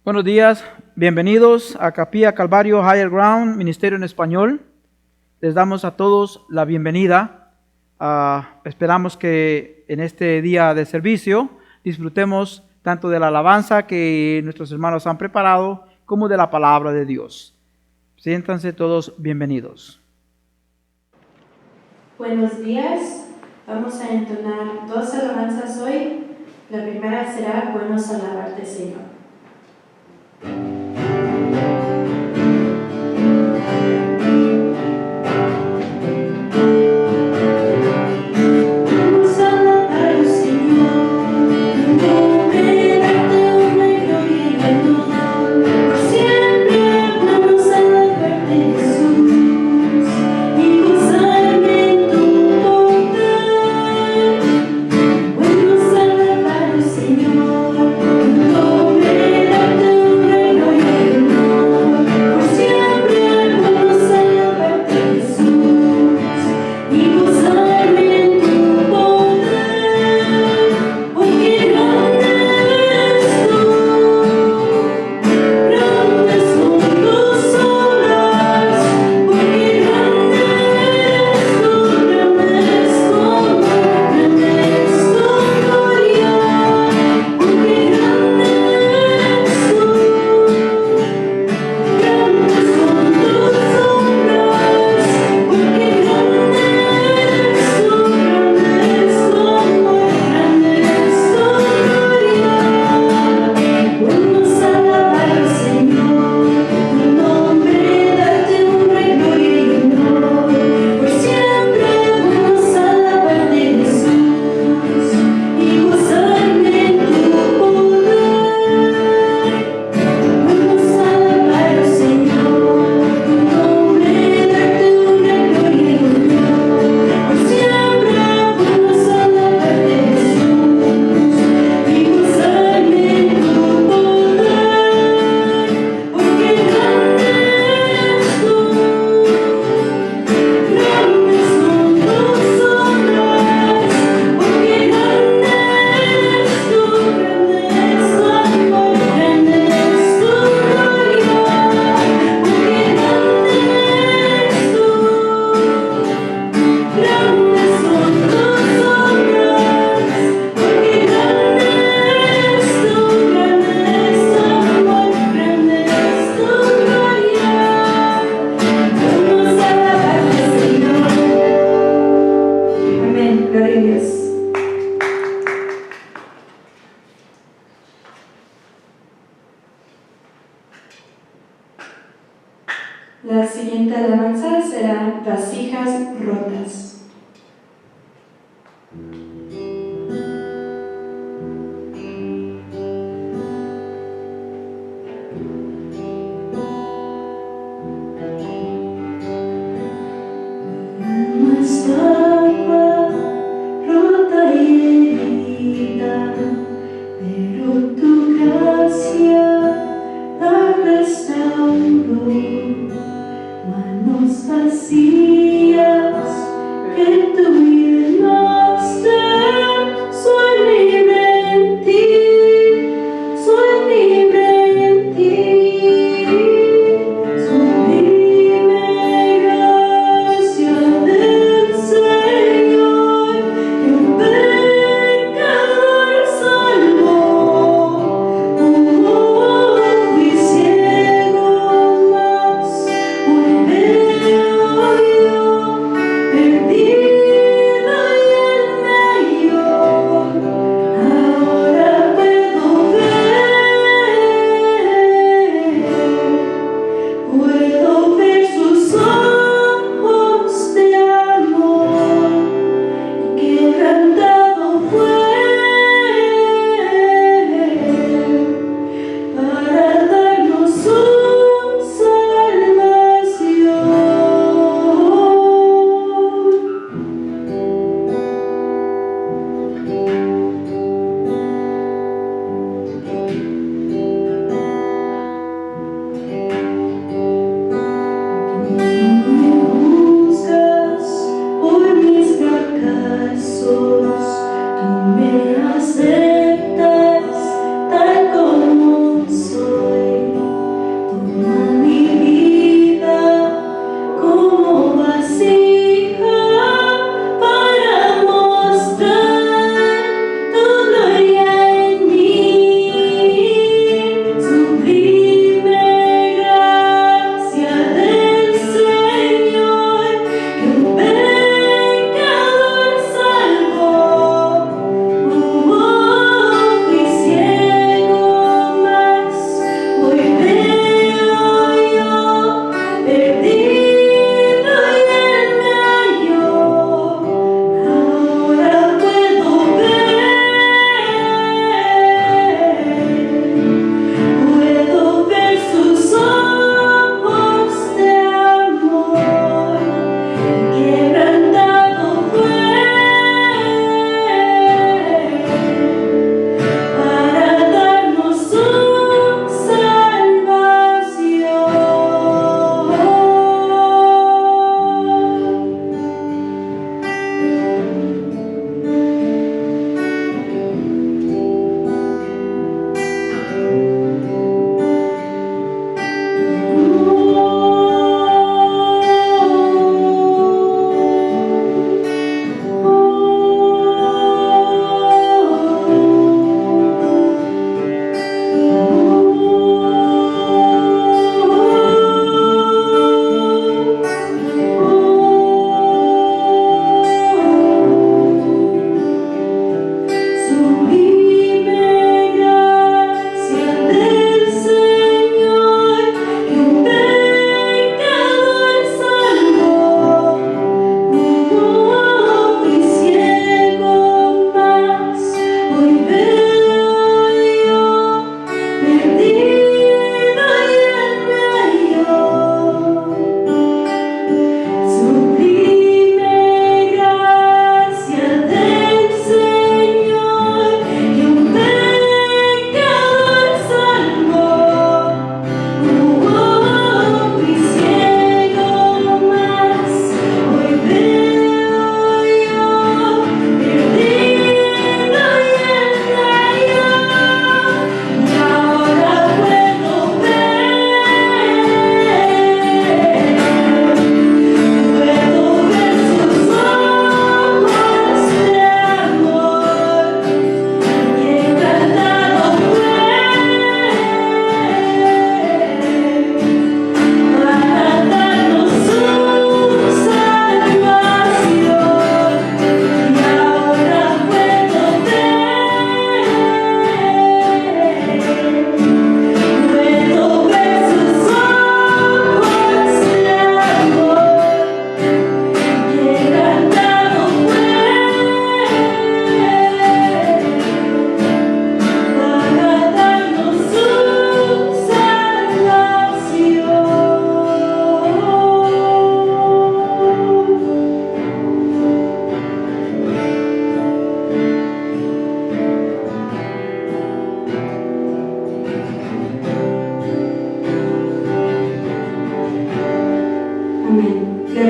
Buenos días, bienvenidos a Capilla Calvario Higher Ground, Ministerio en Español. Les damos a todos la bienvenida. Esperamos que en este día de servicio disfrutemos tanto de la alabanza que nuestros hermanos han preparado como de la palabra de Dios. Siéntanse todos bienvenidos. Buenos días, vamos a entonar dos alabanzas hoy. La primera será Buenos alabarte, Señor. La siguiente alabanza será Vasijas rotas. Vacías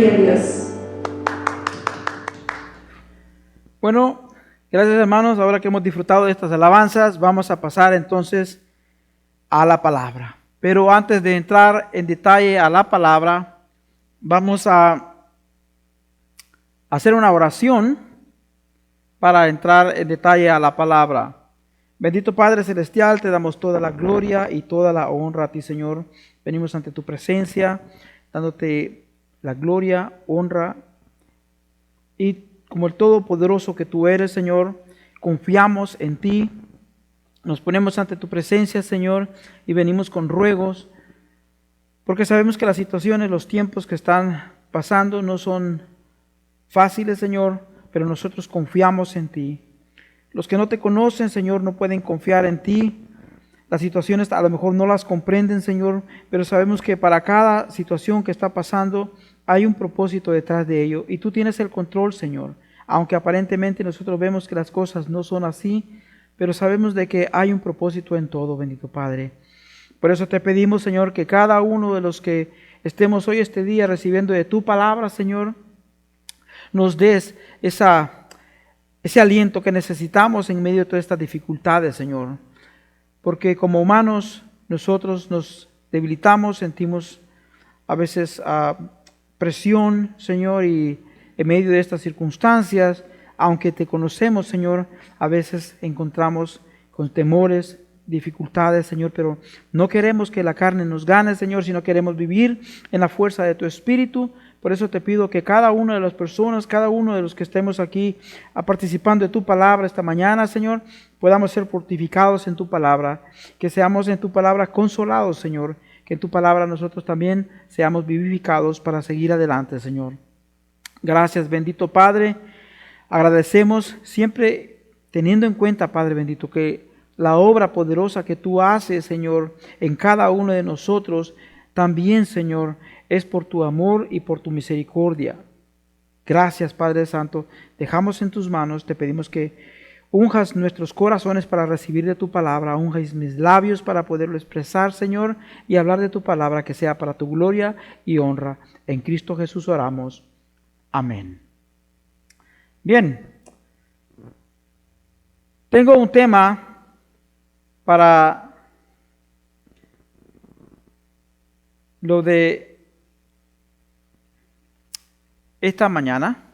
Gloria a Dios. Bueno, gracias hermanos. Ahora que hemos disfrutado de estas alabanzas, vamos a pasar entonces a la palabra. Pero antes de entrar en detalle a la palabra, vamos a hacer una oración para entrar en detalle a la palabra. Bendito Padre Celestial, te damos toda la gloria y toda la honra a ti, Señor. Venimos ante tu presencia, dándote la gloria, honra y como el Todopoderoso que tú eres, Señor, confiamos en ti. Nos ponemos ante tu presencia, Señor, y venimos con ruegos, porque sabemos que las situaciones, los tiempos que están pasando no son fáciles, Señor, pero nosotros confiamos en ti. Los que no te conocen, Señor, no pueden confiar en ti. Las situaciones a lo mejor no las comprenden, Señor, pero sabemos que para cada situación que está pasando hay un propósito detrás de ello. Y tú tienes el control, Señor. Aunque aparentemente nosotros vemos que las cosas no son así, pero sabemos de que hay un propósito en todo, bendito Padre. Por eso te pedimos, Señor, que cada uno de los que estemos hoy este día recibiendo de tu palabra, Señor, nos des ese aliento que necesitamos en medio de todas estas dificultades, Señor. Porque como humanos nosotros nos debilitamos, sentimos a veces presión, Señor, y en medio de estas circunstancias, aunque te conocemos, Señor, a veces encontramos con temores, dificultades, Señor, pero no queremos que la carne nos gane, Señor, sino queremos vivir en la fuerza de tu Espíritu. Por eso te pido que cada una de las personas, cada uno de los que estemos aquí participando de tu palabra esta mañana, Señor, podamos ser fortificados en tu palabra, que seamos en tu palabra consolados, Señor, que en tu palabra nosotros también seamos vivificados para seguir adelante, Señor. Gracias, bendito Padre. Agradecemos siempre teniendo en cuenta, Padre bendito, que la obra poderosa que tú haces, Señor, en cada uno de nosotros, también, Señor, es por tu amor y por tu misericordia. Gracias, Padre Santo. Dejamos en tus manos, te pedimos que unjas nuestros corazones para recibir de tu palabra, unjas mis labios para poderlo expresar, Señor, y hablar de tu palabra, que sea para tu gloria y honra. En Cristo Jesús oramos. Amén. Bien, tengo un tema para lo de esta mañana,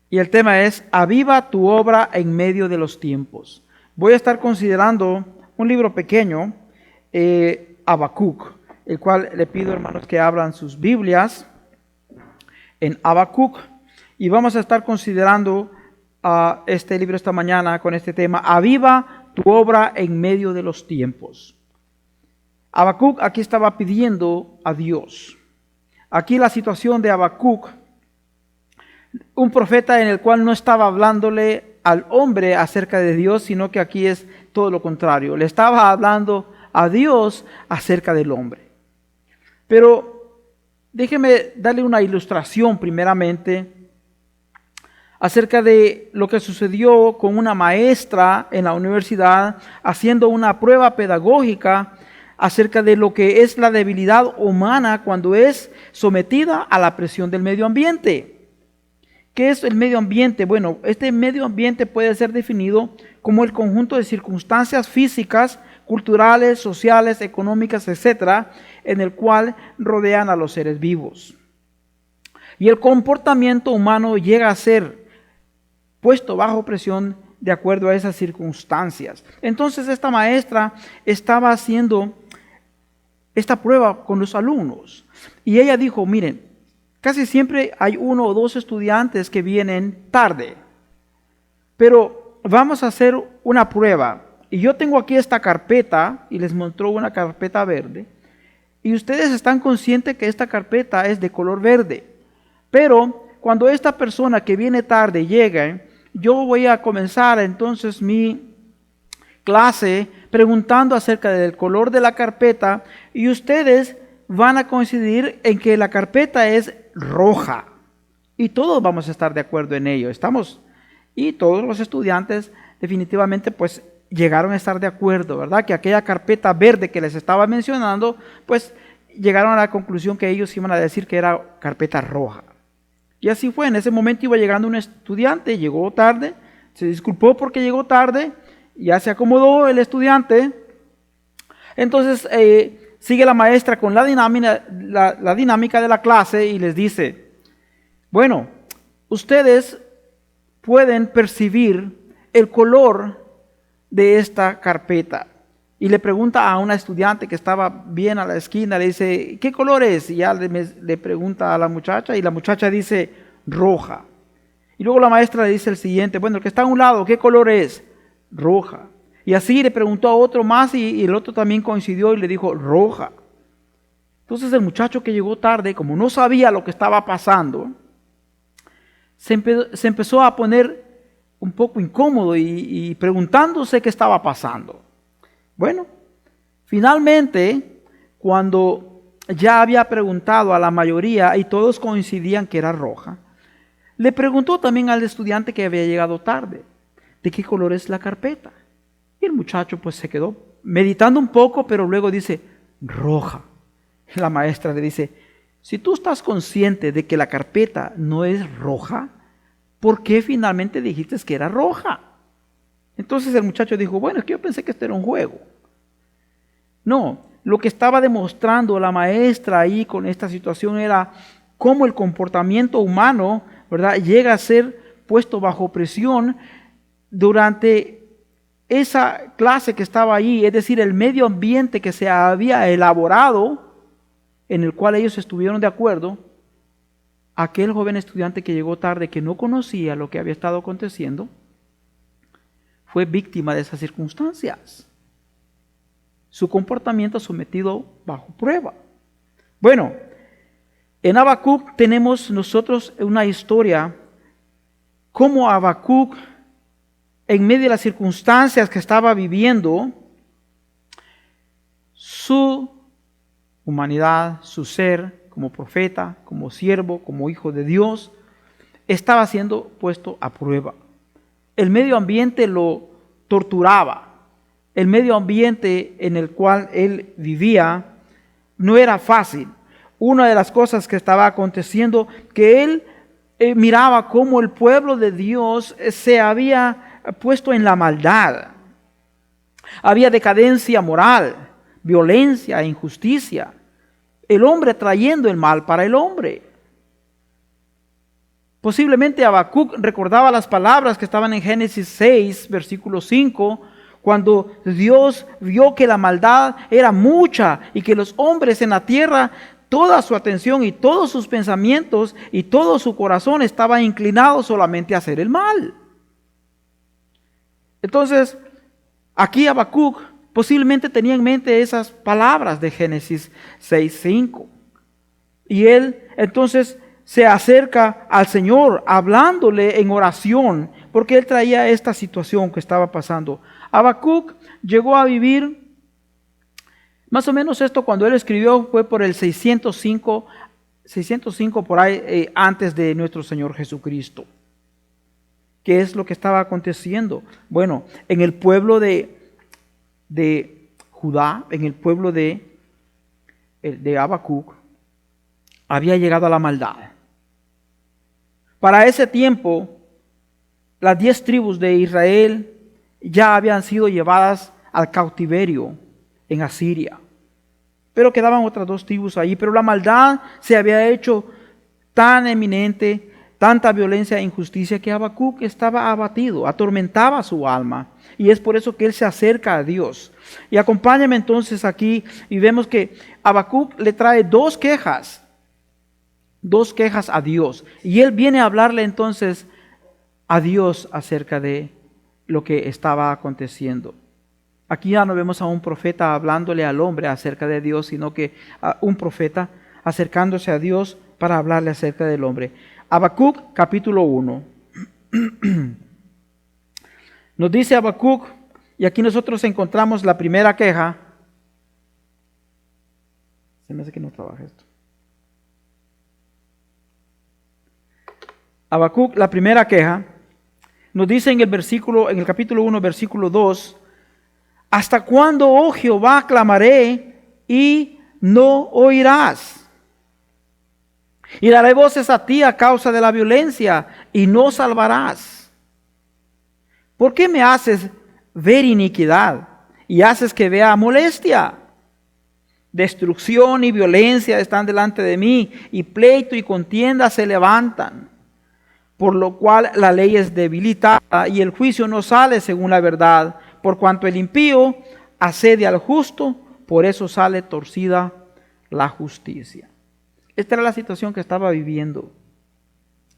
y el tema es: aviva tu obra en medio de los tiempos. Voy a estar considerando un libro pequeño, Habacuc, el cual le pido, hermanos, que abran sus Biblias en Habacuc, y vamos a estar considerando este libro esta mañana con este tema: aviva tu obra en medio de los tiempos. Habacuc aquí estaba pidiendo a Dios. Aquí la situación de Habacuc, un profeta en el cual no estaba hablándole al hombre acerca de Dios, sino que aquí es todo lo contrario. Le estaba hablando a Dios acerca del hombre. Pero déjeme darle una ilustración primeramente acerca de lo que sucedió con una maestra en la universidad haciendo una prueba pedagógica acerca de lo que es la debilidad humana cuando es sometida a la presión del medio ambiente. ¿Qué es el medio ambiente? Bueno, este medio ambiente puede ser definido como el conjunto de circunstancias físicas, culturales, sociales, económicas, etcétera, en el cual rodean a los seres vivos. Y el comportamiento humano llega a ser puesto bajo presión de acuerdo a esas circunstancias. Entonces esta maestra estaba haciendo esta prueba con los alumnos y ella dijo: miren, casi siempre hay 1 o 2 estudiantes que vienen tarde, pero vamos a hacer una prueba. Y yo tengo aquí esta carpeta, y les mostró una carpeta verde, y ustedes están conscientes que esta carpeta es de color verde, pero cuando esta persona que viene tarde llegue, yo voy a comenzar entonces mi clase preguntando acerca del color de la carpeta, y ustedes van a coincidir en que la carpeta es roja, y todos vamos a estar de acuerdo en ello. Y todos los estudiantes definitivamente pues llegaron a estar de acuerdo, ¿verdad? Que aquella carpeta verde que les estaba mencionando, pues llegaron a la conclusión que ellos iban a decir que era carpeta roja. Y así fue. En ese momento iba llegando un estudiante, llegó tarde, se disculpó porque llegó tarde, ya se acomodó el estudiante. Entonces sigue la maestra con la dinámica de la clase y les dice, bueno, ustedes pueden percibir el color de esta carpeta. Y le pregunta a una estudiante que estaba bien a la esquina, le dice, ¿qué color es? Y ya le pregunta a la muchacha y la muchacha dice, roja. Y luego la maestra le dice el siguiente, bueno, el que está a un lado, ¿qué color es? Roja. Y así le preguntó a otro más y el otro también coincidió y le dijo, roja. Entonces el muchacho que llegó tarde, como no sabía lo que estaba pasando, se empezó a poner un poco incómodo y preguntándose qué estaba pasando. Bueno, finalmente, cuando ya había preguntado a la mayoría y todos coincidían que era roja, le preguntó también al estudiante que había llegado tarde, ¿de qué color es la carpeta? Y el muchacho pues se quedó meditando un poco, pero luego dice, roja. La maestra le dice, si tú estás consciente de que la carpeta no es roja, ¿por qué finalmente dijiste que era roja? Entonces el muchacho dijo, bueno, es que yo pensé que esto era un juego. No, lo que estaba demostrando la maestra ahí con esta situación era cómo el comportamiento humano, ¿verdad?, llega a ser puesto bajo presión durante esa clase que estaba allí, es decir, el medio ambiente que se había elaborado, en el cual ellos estuvieron de acuerdo. Aquel joven estudiante que llegó tarde, que no conocía lo que había estado aconteciendo, fue víctima de esas circunstancias. Su comportamiento sometido bajo prueba. Bueno, en Habacuc tenemos nosotros una historia, cómo Habacuc, en medio de las circunstancias que estaba viviendo, su humanidad, su ser, como profeta, como siervo, como hijo de Dios, estaba siendo puesto a prueba. El medio ambiente lo torturaba. El medio ambiente en el cual él vivía no era fácil. Una de las cosas que estaba aconteciendo, que él miraba cómo el pueblo de Dios se había puesto en la maldad. Había decadencia moral, violencia, injusticia. El hombre trayendo el mal para el hombre. Posiblemente Habacuc recordaba las palabras que estaban en Génesis 6, versículo 5, cuando Dios vio que la maldad era mucha y que los hombres en la tierra, toda su atención y todos sus pensamientos y todo su corazón estaba inclinado solamente a hacer el mal. Entonces, aquí Habacuc posiblemente tenía en mente esas palabras de Génesis 6:5. Y él entonces se acerca al Señor hablándole en oración, porque él traía esta situación que estaba pasando. Habacuc llegó a vivir, más o menos esto cuando él escribió fue por el 605 por ahí antes de nuestro Señor Jesucristo. ¿Qué es lo que estaba aconteciendo? Bueno, en el pueblo de Judá, en el pueblo de Habacuc, había llegado a la maldad. Para ese tiempo, las 10 tribus de Israel ya habían sido llevadas al cautiverio en Asiria. Pero quedaban otras 2 tribus ahí. Pero la maldad se había hecho tan eminente, tanta violencia e injusticia, que Habacuc estaba abatido, atormentaba su alma. Y es por eso que él se acerca a Dios. Y acompáñame entonces aquí y vemos que Habacuc le trae 2 quejas. 2 quejas a Dios. Y él viene a hablarle entonces a Dios acerca de lo que estaba aconteciendo. Aquí ya no vemos a un profeta hablándole al hombre acerca de Dios, sino que a un profeta acercándose a Dios para hablarle acerca del hombre. Habacuc capítulo 1. Nos dice Habacuc, y aquí nosotros encontramos la primera queja. Se me hace que no trabaja esto. Habacuc, la primera queja, nos dice en el capítulo 1, versículo 2, ¿hasta cuándo, oh Jehová, clamaré y no oirás. Y daré voces a ti a causa de la violencia, y no salvarás. ¿Por qué me haces ver iniquidad y haces que vea molestia? Destrucción y violencia están delante de mí, y pleito y contienda se levantan. Por lo cual la ley es debilitada y el juicio no sale según la verdad. Por cuanto el impío asedia al justo, por eso sale torcida la justicia. Esta era la situación que estaba viviendo.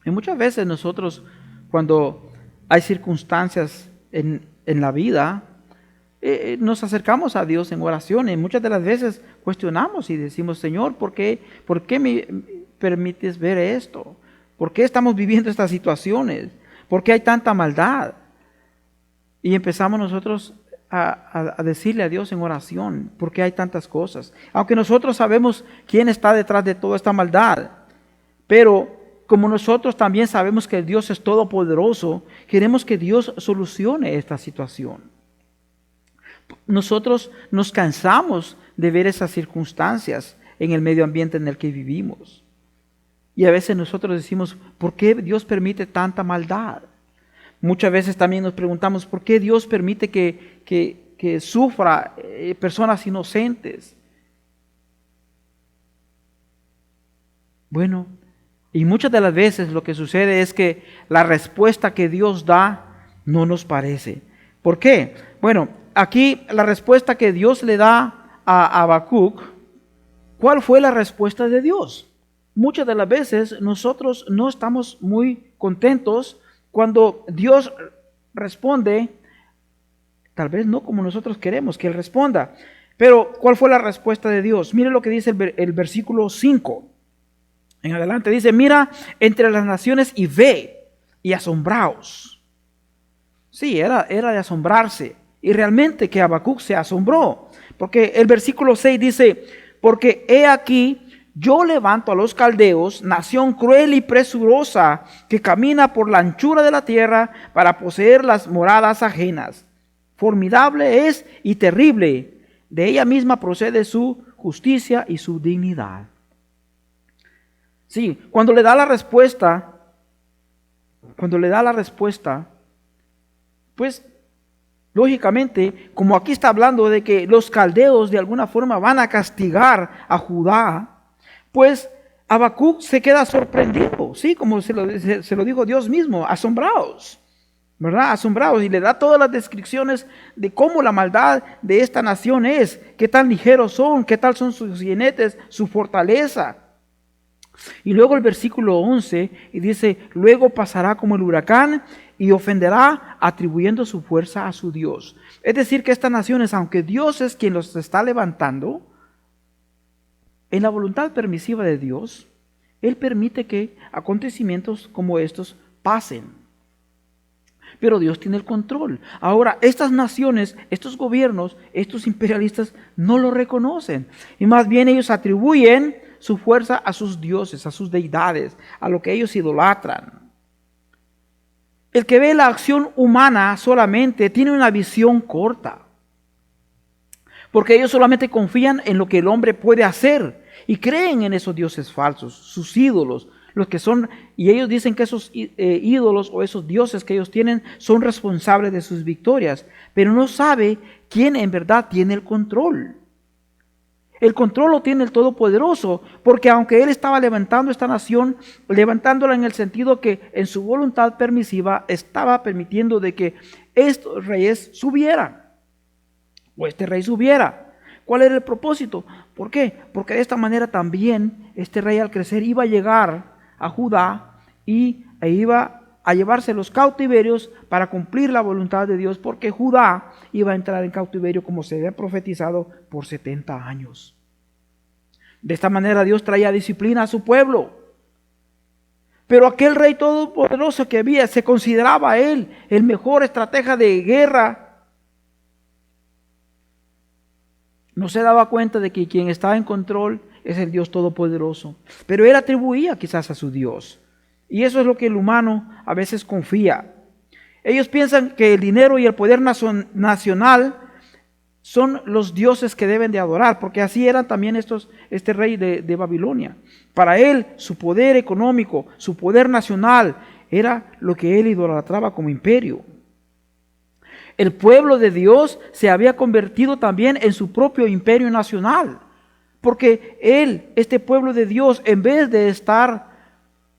Y muchas veces nosotros, cuando hay circunstancias en la vida, nos acercamos a Dios en oración, y muchas de las veces cuestionamos y decimos: Señor, ¿por qué me permites ver esto? ¿Por qué estamos viviendo estas situaciones? ¿Por qué hay tanta maldad? Y empezamos nosotros a decirle a Dios en oración: ¿por qué hay tantas cosas? Aunque nosotros sabemos quién está detrás de toda esta maldad, pero como nosotros también sabemos que Dios es todopoderoso, queremos que Dios solucione esta situación. Nosotros nos cansamos de ver esas circunstancias en el medio ambiente en el que vivimos. Y a veces nosotros decimos: ¿por qué Dios permite tanta maldad? Muchas veces también nos preguntamos: ¿por qué Dios permite que sufra personas inocentes? Bueno, y muchas de las veces lo que sucede es que la respuesta que Dios da no nos parece. ¿Por qué? Bueno, aquí la respuesta que Dios le da a Habacuc, ¿cuál fue la respuesta de Dios? Muchas de las veces nosotros no estamos muy contentos cuando Dios responde, tal vez no como nosotros queremos que Él responda. Pero ¿cuál fue la respuesta de Dios? Mire lo que dice el versículo 5. En adelante dice: mira entre las naciones y ve y asombraos. Sí, era de asombrarse. Y realmente que Habacuc se asombró. Porque el versículo 6 dice: porque he aquí, yo levanto a los caldeos, nación cruel y presurosa, que camina por la anchura de la tierra para poseer las moradas ajenas. Formidable es y terrible. De ella misma procede su justicia y su dignidad. Sí, cuando le da la respuesta, pues lógicamente, como aquí está hablando de que los caldeos de alguna forma van a castigar a Judá, pues Habacuc se queda sorprendido, sí, como se lo dijo Dios mismo: asombrados, ¿verdad? Asombrados, y le da todas las descripciones de cómo la maldad de esta nación es, qué tan ligeros son, qué tal son sus jinetes, su fortaleza. Y luego el versículo 11 y dice: luego pasará como el huracán y ofenderá, atribuyendo su fuerza a su Dios. Es decir, que estas naciones, aunque Dios es quien los está levantando, en la voluntad permisiva de Dios, Él permite que acontecimientos como estos pasen. Pero Dios tiene el control. Ahora, estas naciones, estos gobiernos, estos imperialistas no lo reconocen. Y más bien ellos atribuyen su fuerza a sus dioses, a sus deidades, a lo que ellos idolatran. El que ve la acción humana solamente tiene una visión corta. Porque ellos solamente confían en lo que el hombre puede hacer y creen en esos dioses falsos, sus ídolos, los que son, y ellos dicen que esos ídolos o esos dioses que ellos tienen son responsables de sus victorias, pero no sabe quién en verdad tiene el control. El control lo tiene el Todopoderoso, porque aunque Él estaba levantando esta nación, levantándola en el sentido que en su voluntad permisiva estaba permitiendo de que estos reyes subieran, o este rey subiera. ¿Cuál era el propósito? ¿Por qué? Porque de esta manera también este rey al crecer iba a llegar a Judá e iba a llevarse los cautiverios para cumplir la voluntad de Dios, porque Judá iba a entrar en cautiverio, como se había profetizado, por 70 años. De esta manera Dios traía disciplina a su pueblo. Pero aquel rey todopoderoso que había, se consideraba él el mejor estratega de guerra, no se daba cuenta de que quien estaba en control es el Dios Todopoderoso. Pero él atribuía quizás a su Dios. Y eso es lo que el humano a veces confía. Ellos piensan que el dinero y el poder nacional son los dioses que deben de adorar, porque así eran también este rey de Babilonia. Para él, su poder económico, su poder nacional, era lo que él idolatraba como imperio. El pueblo de Dios se había convertido también en su propio imperio nacional, porque este pueblo de Dios, en vez de estar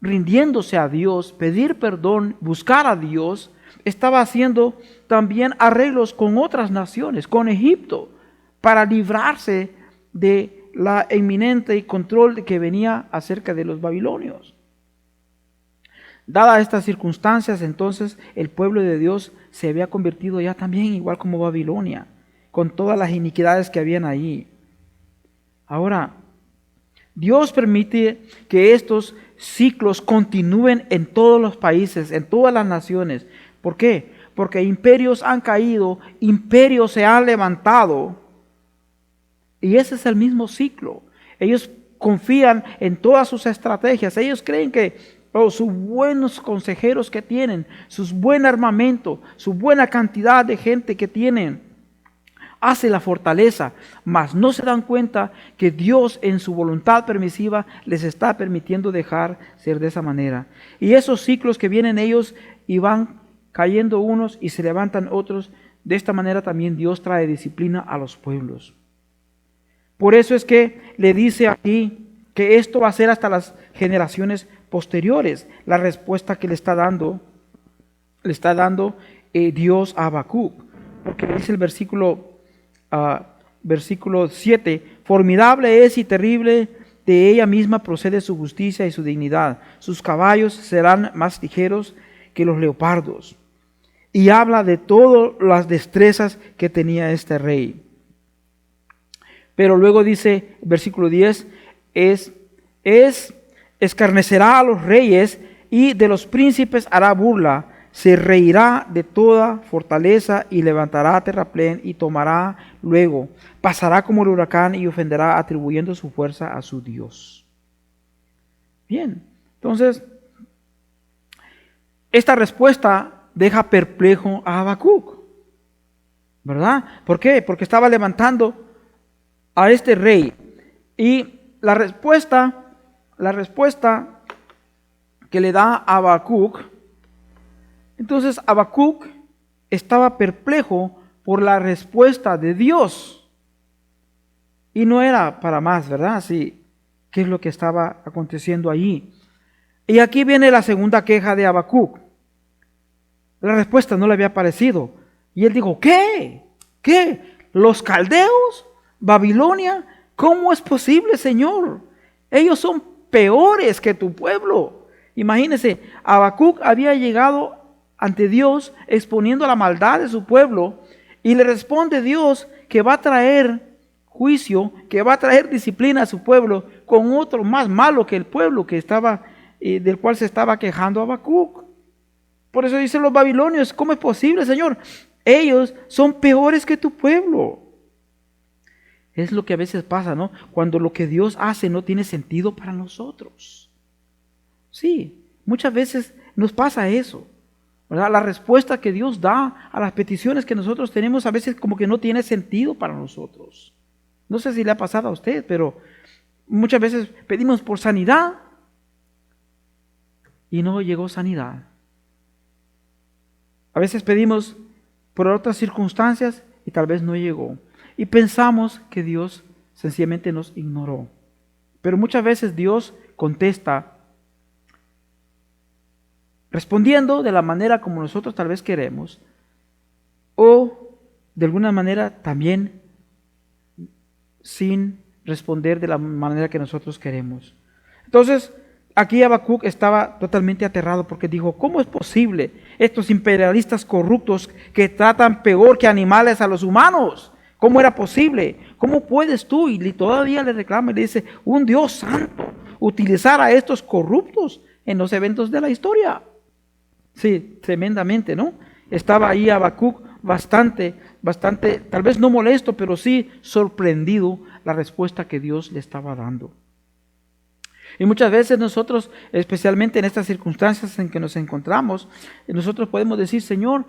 rindiéndose a Dios, pedir perdón, buscar a Dios, estaba haciendo también arreglos con otras naciones, con Egipto, para librarse de la inminente control que venía acerca de los babilonios. Dadas estas circunstancias, entonces el pueblo de Dios se había convertido ya también igual como Babilonia, con todas las iniquidades que habían ahí. Ahora, Dios permite que estos ciclos continúen en todos los países, en todas las naciones. ¿Por qué? Porque imperios han caído, imperios se han levantado, y ese es el mismo ciclo. Ellos confían en todas sus estrategias, ellos creen que sus buenos consejeros que tienen, su buen armamento, su buena cantidad de gente que tienen, hace la fortaleza, mas no se dan cuenta que Dios en su voluntad permisiva les está permitiendo dejar ser de esa manera. Y esos ciclos que vienen ellos y van cayendo unos y se levantan otros, de esta manera también Dios trae disciplina a los pueblos. Por eso es que le dice aquí que esto va a ser hasta las generaciones posteriores, la respuesta que le está dando Dios a Habacuc, porque dice el versículo 7, formidable es y terrible, de ella misma procede su justicia y su dignidad, sus caballos serán más ligeros que los leopardos. Y habla de todas las destrezas que tenía este rey. Pero luego dice, versículo 10, escarnecerá a los reyes y de los príncipes hará burla, se reirá de toda fortaleza y levantará terraplén y tomará luego, pasará como el huracán y ofenderá atribuyendo su fuerza a su Dios. Bien, entonces, esta respuesta deja perplejo a Habacuc, ¿verdad? ¿Por qué? Porque estaba levantando a este rey y la respuesta que le da a Habacuc, entonces Habacuc estaba perplejo por la respuesta de Dios. Y no era para más, ¿verdad? Sí, ¿qué es lo que estaba aconteciendo allí? Y aquí viene la segunda queja de Habacuc. La respuesta no le había parecido. Y él dijo, ¿qué? ¿Los caldeos? ¿Babilonia? ¿Cómo es posible, Señor? Ellos son peores que tu pueblo. Imagínense, Habacuc había llegado ante Dios exponiendo la maldad de su pueblo y le responde Dios que va a traer juicio, que va a traer disciplina a su pueblo con otro más malo que el pueblo que estaba, del cual se estaba quejando Habacuc. Por eso dicen los babilonios, ¿cómo es posible, Señor? Ellos son peores que tu pueblo. Es lo que a veces pasa, ¿no? Cuando lo que Dios hace no tiene sentido para nosotros. Sí, muchas veces nos pasa eso, ¿verdad? La respuesta que Dios da a las peticiones que nosotros tenemos a veces como que no tiene sentido para nosotros. No sé si le ha pasado a usted, pero muchas veces pedimos por sanidad y no llegó sanidad. A veces pedimos por otras circunstancias y tal vez no llegó. Y pensamos que Dios sencillamente nos ignoró. Pero muchas veces Dios contesta respondiendo de la manera como nosotros tal vez queremos, o de alguna manera también sin responder de la manera que nosotros queremos. Entonces, aquí Habacuc estaba totalmente aterrado porque dijo, ¿cómo es posible estos imperialistas corruptos que tratan peor que animales a los humanos? ¿Cómo era posible? ¿Cómo puedes tú? Y todavía le reclama y le dice, un Dios santo, utilizar a estos corruptos en los eventos de la historia. Sí, tremendamente, ¿no? Estaba ahí Habacuc bastante, tal vez no molesto, pero sí sorprendido la respuesta que Dios le estaba dando. Y muchas veces nosotros, especialmente en estas circunstancias en que nos encontramos, nosotros podemos decir, Señor,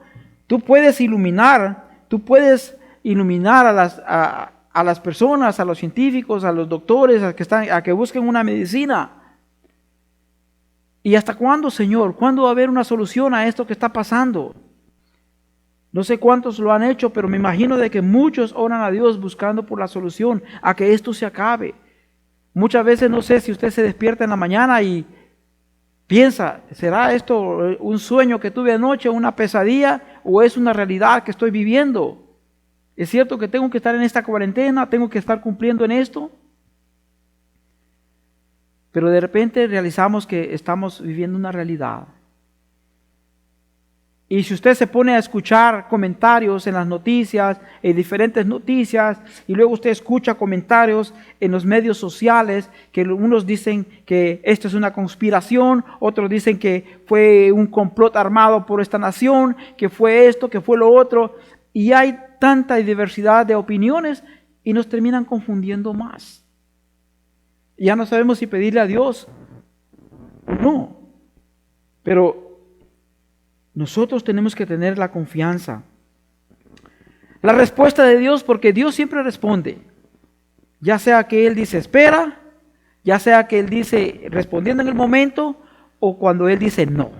tú puedes iluminar, tú puedes iluminar a las personas, a los científicos, a los doctores, a que busquen una medicina. ¿Y hasta cuándo, Señor? ¿Cuándo va a haber una solución a esto que está pasando? No sé cuántos lo han hecho, pero me imagino de que muchos oran a Dios buscando por la solución, a que esto se acabe. Muchas veces no sé si usted se despierta en la mañana y piensa, ¿será esto un sueño que tuve anoche, una pesadilla, o es una realidad que estoy viviendo? ¿Es cierto que tengo que estar en esta cuarentena? ¿Tengo que estar cumpliendo en esto? Pero de repente realizamos que estamos viviendo una realidad. Y si usted se pone a escuchar comentarios en las noticias, en diferentes noticias, y luego usted escucha comentarios en los medios sociales, que unos dicen que esto es una conspiración, otros dicen que fue un complot armado por esta nación, que fue esto, que fue lo otro, y hay tanta diversidad de opiniones y nos terminan confundiendo más. Ya no sabemos si pedirle a Dios o no, pero nosotros tenemos que tener la confianza. La respuesta de Dios, porque Dios siempre responde, ya sea que Él dice espera, ya sea que Él dice respondiendo en el momento, o cuando Él dice no,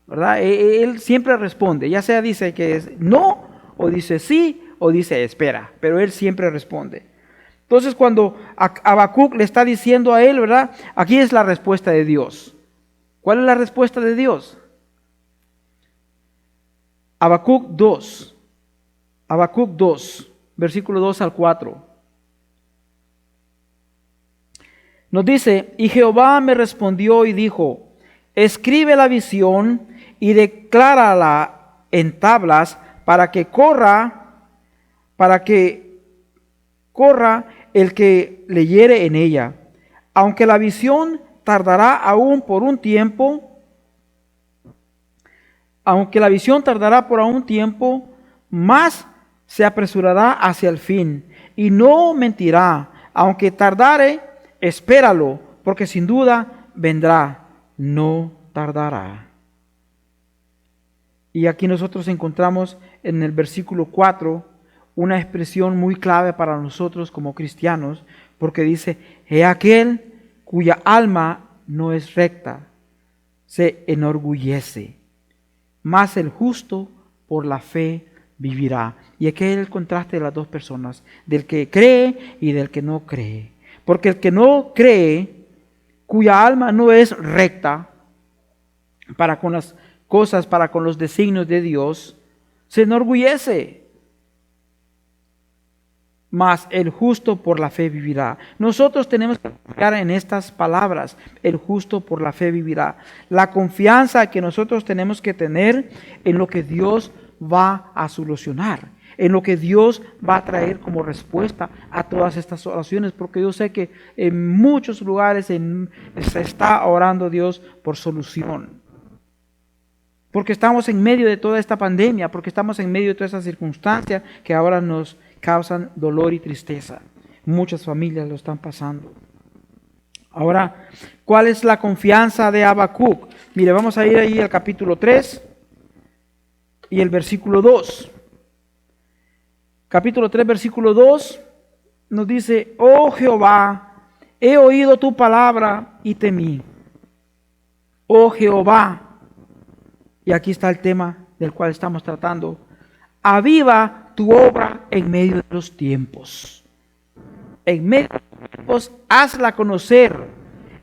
¿verdad? Él siempre responde, ya sea dice que es no, o dice sí, o dice espera, pero Él siempre responde. Entonces cuando Habacuc le está diciendo a él, ¿verdad? Aquí es la respuesta de Dios. ¿Cuál es la respuesta de Dios? Habacuc 2, versículo 2 al 4. Nos dice, y Jehová me respondió y dijo, escribe la visión y declárala en tablas para que corra el que leyere en ella. Aunque la visión tardará aún por un tiempo, más se apresurará hacia el fin, y no mentirá. Aunque tardare, espéralo, porque sin duda vendrá, no tardará. Y aquí nosotros encontramos en el versículo 4 una expresión muy clave para nosotros como cristianos, porque dice, he aquel cuya alma no es recta, se enorgullece, mas el justo por la fe vivirá. Y aquí es el contraste de las dos personas, del que cree y del que no cree. Porque el que no cree, cuya alma no es recta para con las cosas, para con los designios de Dios, se enorgullece. Mas el justo por la fe vivirá. Nosotros tenemos que confiar en estas palabras, el justo por la fe vivirá. La confianza que nosotros tenemos que tener en lo que Dios va a solucionar, en lo que Dios va a traer como respuesta a todas estas oraciones, porque yo sé que en muchos lugares se está orando Dios por solución. Porque estamos en medio de toda esta pandemia, porque estamos en medio de toda esta circunstancia que ahora nos causan dolor y tristeza. Muchas familias lo están pasando. Ahora, ¿cuál es la confianza de Habacuc? Mire, vamos a ir ahí al capítulo 3 y el versículo 2. Capítulo 3, versículo 2 nos dice, oh Jehová, he oído tu palabra y temí. Oh Jehová, y aquí está el tema del cual estamos tratando, aviva tu obra en medio de los tiempos. En medio de los tiempos, hazla conocer.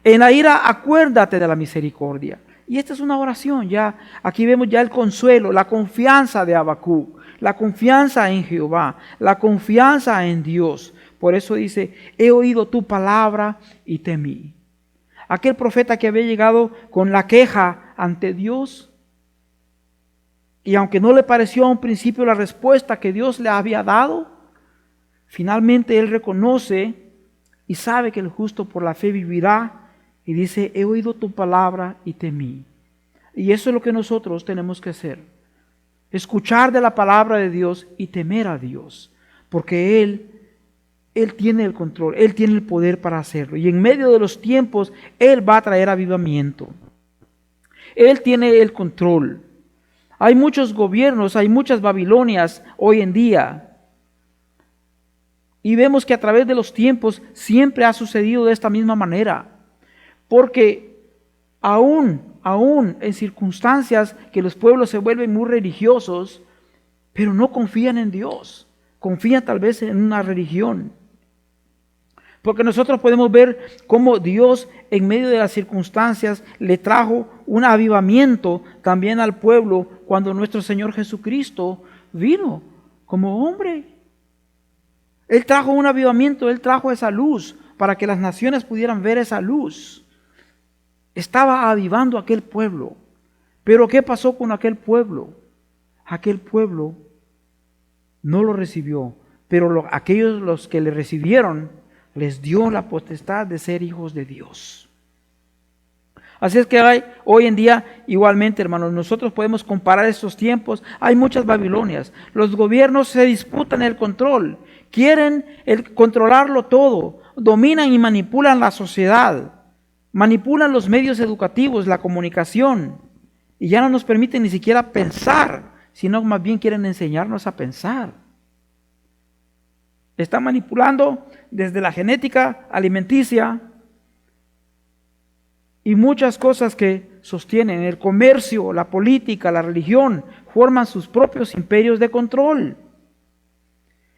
En la ira, acuérdate de la misericordia. Y esta es una oración, ya. Aquí vemos ya el consuelo, la confianza de Habacuc, la confianza en Jehová, la confianza en Dios. Por eso dice, he oído tu palabra y temí. Aquel profeta que había llegado con la queja ante Dios, y aunque no le pareció a un principio la respuesta que Dios le había dado, finalmente él reconoce y sabe que el justo por la fe vivirá y dice, he oído tu palabra y temí. Y eso es lo que nosotros tenemos que hacer. Escuchar de la palabra de Dios y temer a Dios, porque Él tiene el control, Él tiene el poder para hacerlo. Y en medio de los tiempos, Él va a traer avivamiento. Él tiene el control. Hay muchos gobiernos, hay muchas Babilonias hoy en día. Y vemos que a través de los tiempos siempre ha sucedido de esta misma manera. Porque aún en circunstancias que los pueblos se vuelven muy religiosos, pero no confían en Dios, confían tal vez en una religión. Porque nosotros podemos ver cómo Dios en medio de las circunstancias le trajo un avivamiento también al pueblo cuando nuestro Señor Jesucristo vino como hombre. Él trajo un avivamiento, Él trajo esa luz para que las naciones pudieran ver esa luz. Estaba avivando aquel pueblo. Pero ¿qué pasó con aquel pueblo? Aquel pueblo no lo recibió, pero aquellos los que le recibieron, les dio la potestad de ser hijos de Dios. Así es que hoy en día, igualmente, hermanos, nosotros podemos comparar estos tiempos. Hay muchas Babilonias. Los gobiernos se disputan el control. Quieren controlarlo todo. Dominan y manipulan la sociedad. Manipulan los medios educativos, la comunicación. Y ya no nos permiten ni siquiera pensar, sino más bien quieren enseñarnos a pensar. Están manipulando desde la genética alimenticia y muchas cosas que sostienen. El comercio, la política, la religión, forman sus propios imperios de control.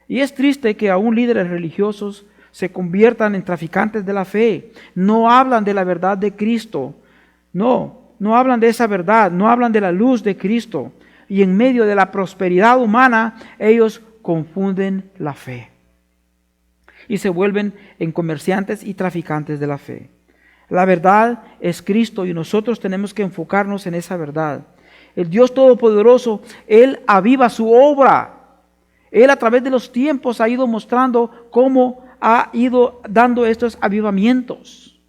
Y es triste que aún líderes religiosos se conviertan en traficantes de la fe. No hablan de la verdad de Cristo. No hablan de esa verdad, no hablan de la luz de Cristo. Y en medio de la prosperidad humana, ellos confunden la fe. Y se vuelven en comerciantes y traficantes de la fe. La verdad es Cristo y nosotros tenemos que enfocarnos en esa verdad. El Dios Todopoderoso, Él aviva su obra. Él a través de los tiempos ha ido mostrando cómo ha ido dando estos avivamientos.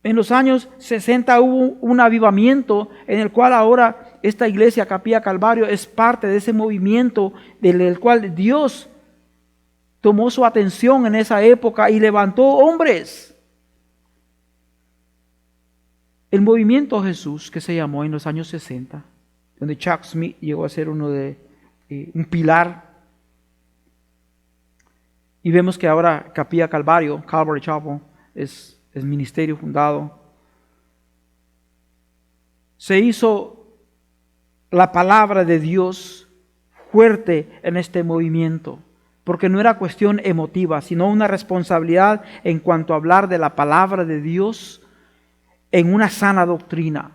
En los años 60 hubo un avivamiento en el cual ahora esta iglesia Capilla Calvario es parte de ese movimiento del cual Dios tomó su atención en esa época y levantó hombres. El movimiento Jesús, que se llamó en los años 60, donde Chuck Smith llegó a ser un pilar. Y vemos que ahora Capilla Calvario, Calvary Chapel, es ministerio fundado. Se hizo la palabra de Dios fuerte en este movimiento, porque no era cuestión emotiva, sino una responsabilidad en cuanto a hablar de la palabra de Dios en una sana doctrina,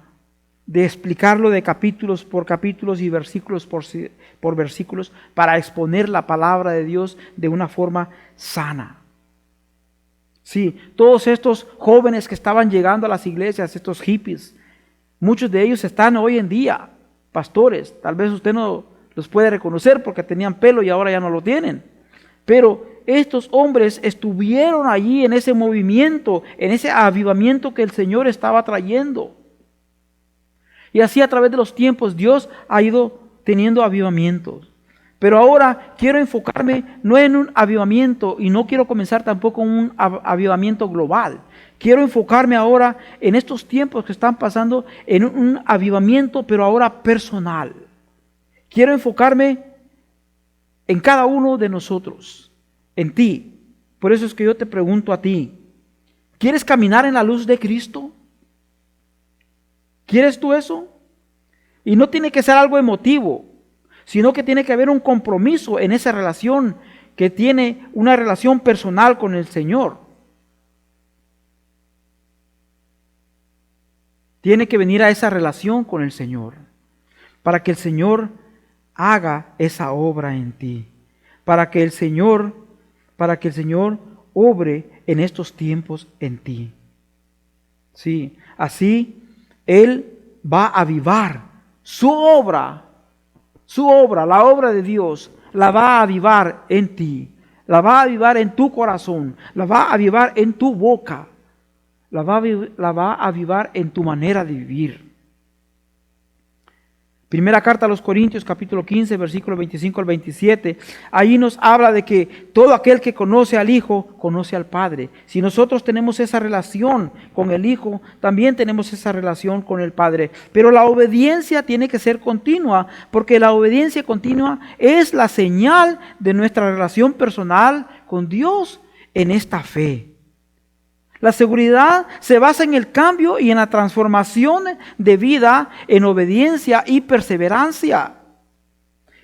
de explicarlo de capítulos por capítulos y versículos por versículos para exponer la palabra de Dios de una forma sana. Sí, todos estos jóvenes que estaban llegando a las iglesias, estos hippies, muchos de ellos están hoy en día pastores. Tal vez usted no los puede reconocer porque tenían pelo y ahora ya no lo tienen. Pero estos hombres estuvieron allí en ese movimiento, en ese avivamiento que el Señor estaba trayendo. Y así a través de los tiempos Dios ha ido teniendo avivamientos. Pero ahora quiero enfocarme no en un avivamiento y no quiero comenzar tampoco un avivamiento global. Quiero enfocarme ahora en estos tiempos que están pasando en un avivamiento, pero ahora personal. Quiero enfocarme en cada uno de nosotros, en ti. Por eso es que yo te pregunto a ti, ¿quieres caminar en la luz de Cristo? ¿Quieres tú eso? Y no tiene que ser algo emotivo, sino que tiene que haber un compromiso en esa relación que tiene una relación personal con el Señor. Tiene que venir a esa relación con el Señor para que el Señor haga esa obra en ti, para que el Señor obre en estos tiempos en ti. Sí, así Él va a avivar su obra, la obra de Dios, la va a avivar en ti, la va a avivar en tu corazón, la va a avivar en tu boca, la va a avivar en tu manera de vivir. Primera carta a los Corintios, capítulo 15, versículos 25 al 27. Ahí nos habla de que todo aquel que conoce al Hijo, conoce al Padre. Si nosotros tenemos esa relación con el Hijo, también tenemos esa relación con el Padre. Pero la obediencia tiene que ser continua, porque la obediencia continua es la señal de nuestra relación personal con Dios en esta fe. La seguridad se basa en el cambio y en la transformación de vida en obediencia y perseverancia.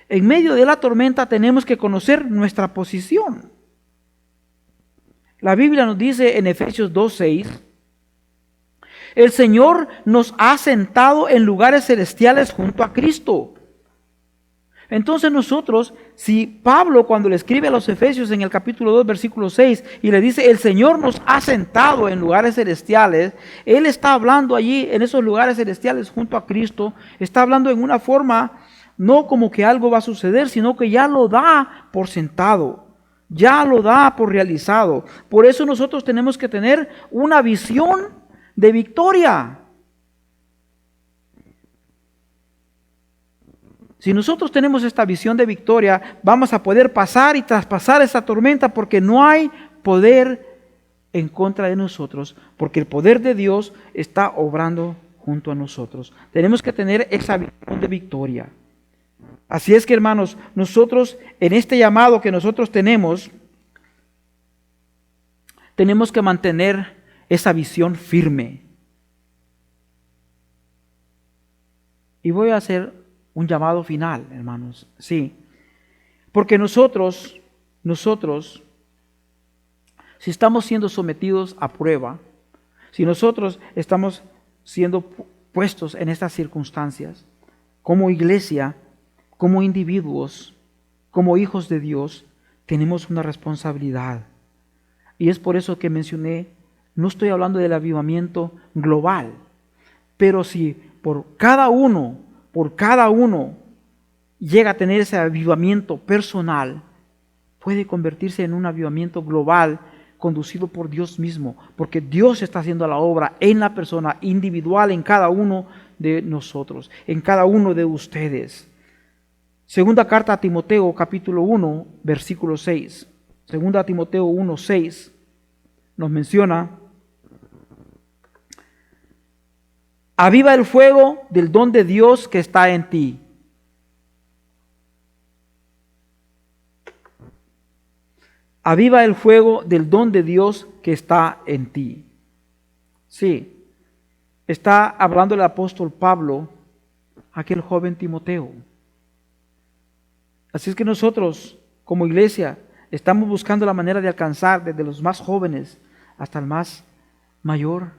En medio de la tormenta tenemos que conocer nuestra posición. La Biblia nos dice en Efesios 2:6, el Señor nos ha sentado en lugares celestiales junto a Cristo. Entonces nosotros, si Pablo cuando le escribe a los Efesios en el capítulo 2, versículo 6, y le dice, el Señor nos ha sentado en lugares celestiales, Él está hablando allí en esos lugares celestiales junto a Cristo, está hablando en una forma, no como que algo va a suceder, sino que ya lo da por sentado, ya lo da por realizado. Por eso nosotros tenemos que tener una visión de victoria. Si nosotros tenemos esta visión de victoria, vamos a poder pasar y traspasar esa tormenta porque no hay poder en contra de nosotros, porque el poder de Dios está obrando junto a nosotros. Tenemos que tener esa visión de victoria. Así es que, hermanos, nosotros en este llamado que nosotros tenemos que mantener esa visión firme. Y voy a hacer un llamado final, hermanos. Sí. Porque nosotros, si estamos siendo sometidos a prueba, si nosotros estamos siendo puestos en estas circunstancias, como iglesia, como individuos, como hijos de Dios, tenemos una responsabilidad. Y es por eso que mencioné, no estoy hablando del avivamiento global, pero si por cada uno llega a tener ese avivamiento personal, puede convertirse en un avivamiento global conducido por Dios mismo, porque Dios está haciendo la obra en la persona individual, en cada uno de nosotros, en cada uno de ustedes. Segunda carta a Timoteo, capítulo 1, versículo 6. Segunda Timoteo 1, 6 nos menciona: aviva el fuego del don de Dios que está en ti. Aviva el fuego del don de Dios que está en ti. Sí, está hablando el apóstol Pablo a aquel joven Timoteo. Así es que nosotros, como iglesia, estamos buscando la manera de alcanzar desde los más jóvenes hasta el más mayor.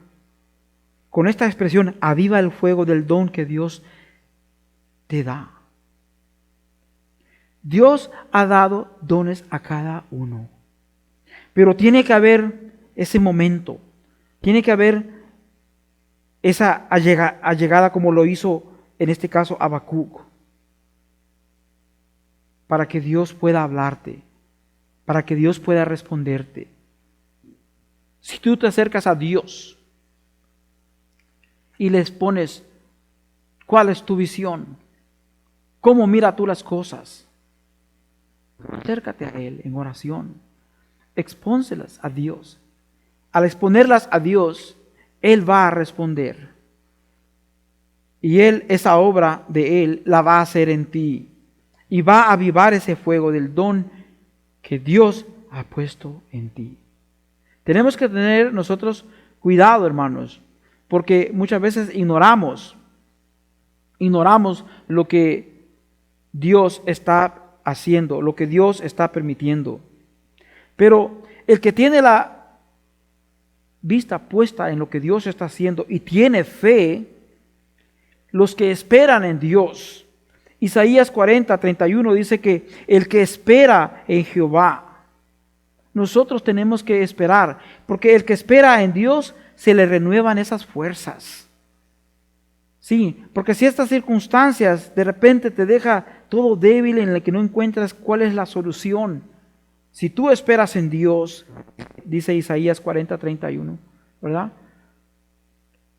Con esta expresión, aviva el fuego del don que Dios te da. Dios ha dado dones a cada uno. Pero tiene que haber ese momento. Tiene que haber esa allegada como lo hizo en este caso Habacuc. Para que Dios pueda hablarte. Para que Dios pueda responderte. Si tú te acercas a Dios y les pones, ¿cuál es tu visión? ¿Cómo mira tú las cosas? Acércate a Él en oración. Expónselas a Dios. Al exponerlas a Dios, Él va a responder. Y Él, esa obra de Él, la va a hacer en ti. Y va a avivar ese fuego del don que Dios ha puesto en ti. Tenemos que tener nosotros cuidado, hermanos, porque muchas veces ignoramos lo que Dios está haciendo, lo que Dios está permitiendo. Pero el que tiene la vista puesta en lo que Dios está haciendo y tiene fe, los que esperan en Dios. Isaías 40:31 dice que el que espera en Jehová, nosotros tenemos que esperar, porque el que espera en Dios se le renuevan esas fuerzas. Sí, porque si estas circunstancias de repente te deja todo débil en el que no encuentras cuál es la solución, si tú esperas en Dios, dice Isaías 40:31, ¿verdad?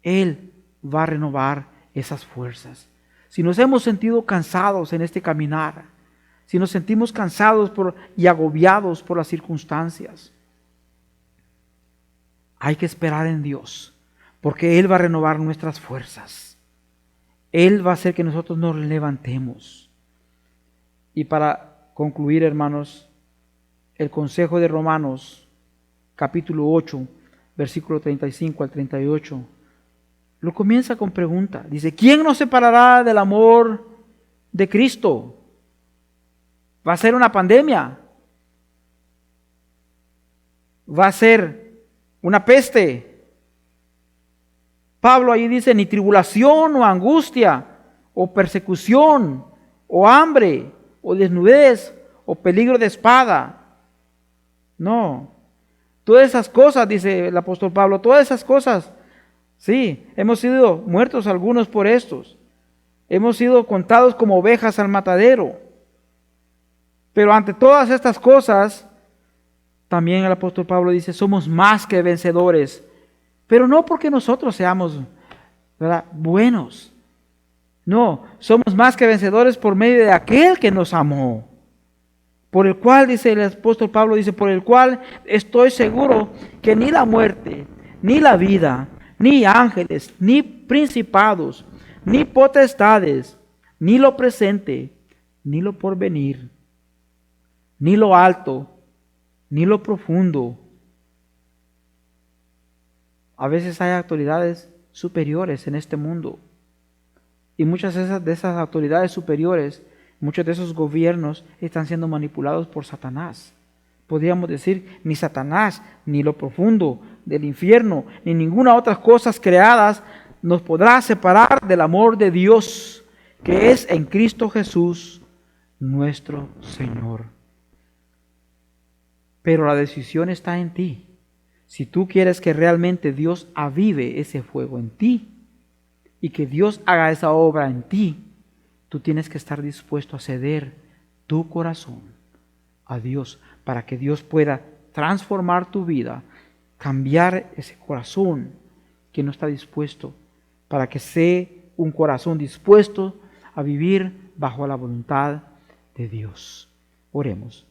Él va a renovar esas fuerzas. si nos hemos sentido cansados en este caminar, si nos sentimos cansados y agobiados por las circunstancias, hay que esperar en Dios, porque Él va a renovar nuestras fuerzas. Él va a hacer que nosotros nos levantemos. Y para concluir, hermanos, el consejo de Romanos, capítulo 8, versículo 35 al 38, lo comienza con pregunta. Dice, ¿quién nos separará del amor de Cristo? ¿Va a ser una pandemia? ¿Va a ser una peste? Pablo ahí dice, ni tribulación o angustia, o persecución, o hambre, o desnudez, o peligro de espada. No. Todas esas cosas, dice el apóstol Pablo, todas esas cosas, sí, hemos sido muertos algunos por estos. Hemos sido contados como ovejas al matadero. Pero ante todas estas cosas, también el apóstol Pablo dice, somos más que vencedores. Pero no porque nosotros seamos, ¿verdad?, buenos. No, somos más que vencedores por medio de aquel que nos amó. Por el cual, dice el apóstol Pablo, dice, por el cual estoy seguro que ni la muerte, ni la vida, ni ángeles, ni principados, ni potestades, ni lo presente, ni lo porvenir, ni lo alto, ni lo profundo. A veces hay autoridades superiores en este mundo. Y muchas de esas autoridades superiores, muchos de esos gobiernos están siendo manipulados por Satanás. Podríamos decir, ni Satanás, ni lo profundo del infierno, ni ninguna otra cosa creadas nos podrá separar del amor de Dios, que es en Cristo Jesús, nuestro Señor. Pero la decisión está en ti. Si tú quieres que realmente Dios avive ese fuego en ti y que Dios haga esa obra en ti, tú tienes que estar dispuesto a ceder tu corazón a Dios para que Dios pueda transformar tu vida, cambiar ese corazón que no está dispuesto, para que sea un corazón dispuesto a vivir bajo la voluntad de Dios. Oremos.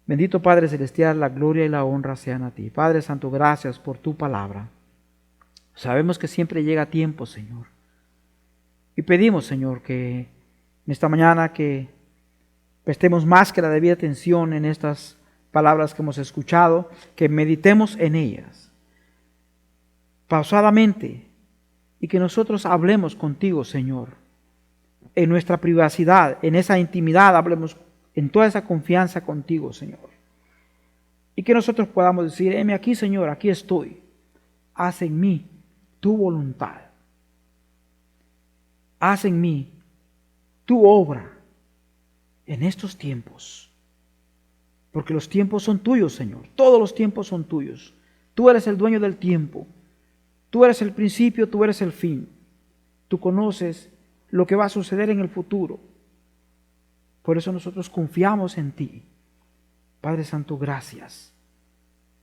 Bendito Padre Celestial, la gloria y la honra sean a ti. Padre Santo, gracias por tu palabra. Sabemos que siempre llega tiempo, Señor. Y pedimos, Señor, que en esta mañana que prestemos más que la debida atención en estas palabras que hemos escuchado, que meditemos en ellas pausadamente y que nosotros hablemos contigo, Señor, en nuestra privacidad, en esa intimidad, hablemos en toda esa confianza contigo, Señor. Y que nosotros podamos decir, heme aquí, Señor, aquí estoy. Haz en mí tu voluntad. Haz en mí tu obra en estos tiempos. Porque los tiempos son tuyos, Señor. Todos los tiempos son tuyos. Tú eres el dueño del tiempo. Tú eres el principio, tú eres el fin. Tú conoces lo que va a suceder en el futuro. Por eso nosotros confiamos en ti. Padre Santo, gracias.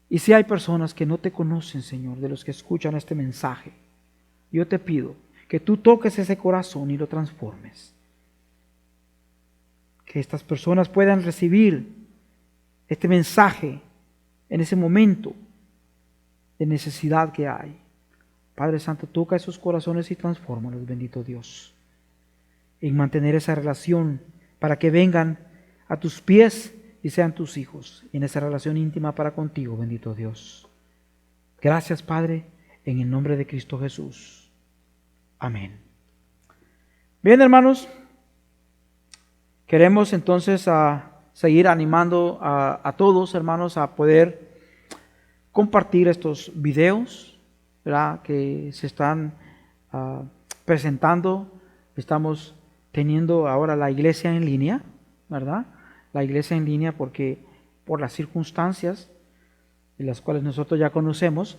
Y si hay personas que no te conocen, Señor, de los que escuchan este mensaje, yo te pido que tú toques ese corazón y lo transformes. Que estas personas puedan recibir este mensaje en ese momento de necesidad que hay. Padre Santo, toca esos corazones y transfórmalos, bendito Dios, en mantener esa relación para que vengan a tus pies y sean tus hijos, en esa relación íntima para contigo, bendito Dios. Gracias, Padre, en el nombre de Cristo Jesús. Amén. Bien, hermanos, queremos entonces seguir animando a todos, hermanos, a poder compartir estos videos, ¿verdad?, que se están presentando. Estamos teniendo ahora la iglesia en línea, ¿verdad? La iglesia en línea porque por las circunstancias de las cuales nosotros ya conocemos,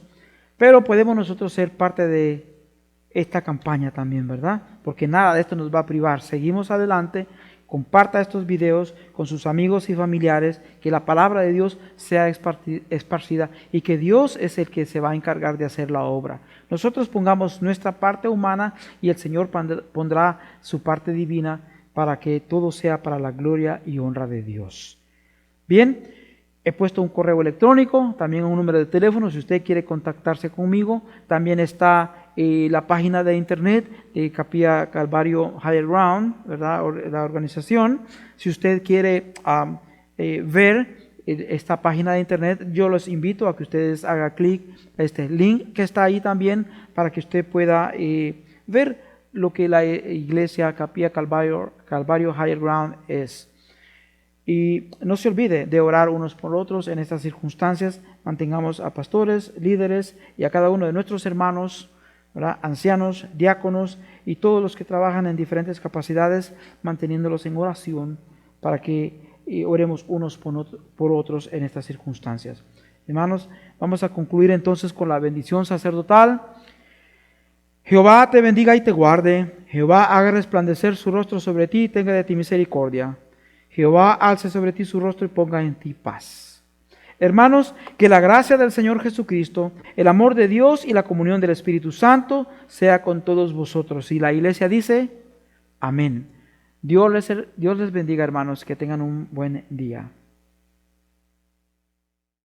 pero podemos nosotros ser parte de esta campaña también, ¿verdad? Porque nada de esto nos va a privar. Seguimos adelante comparta estos videos con sus amigos y familiares, que la palabra de Dios sea esparcida y que Dios es el que se va a encargar de hacer la obra. Nosotros pongamos nuestra parte humana y el Señor pondrá su parte divina para que todo sea para la gloria y honra de Dios. Bien, he puesto un correo electrónico, también un número de teléfono si usted quiere contactarse conmigo. También está la página de internet de Capilla Calvario Higher Ground, ¿verdad? La organización. Si usted quiere ver esta página de internet, yo los invito a que ustedes hagan clic a este link que está ahí también para que usted pueda ver lo que la iglesia Capilla Calvario Higher Ground es. Y no se olvide de orar unos por otros en estas circunstancias. Mantengamos a pastores, líderes y a cada uno de nuestros hermanos, ¿verdad? Ancianos, diáconos y todos los que trabajan en diferentes capacidades, manteniéndolos en oración para que oremos unos por otros en estas circunstancias. Hermanos, vamos a concluir entonces con la bendición sacerdotal. Jehová te bendiga y te guarde. Jehová haga resplandecer su rostro sobre ti y tenga de ti misericordia. Jehová alce sobre ti su rostro y ponga en ti paz. Hermanos, que la gracia del Señor Jesucristo, el amor de Dios y la comunión del Espíritu Santo sea con todos vosotros. Y la iglesia dice, amén. Dios les bendiga, hermanos, que tengan un buen día.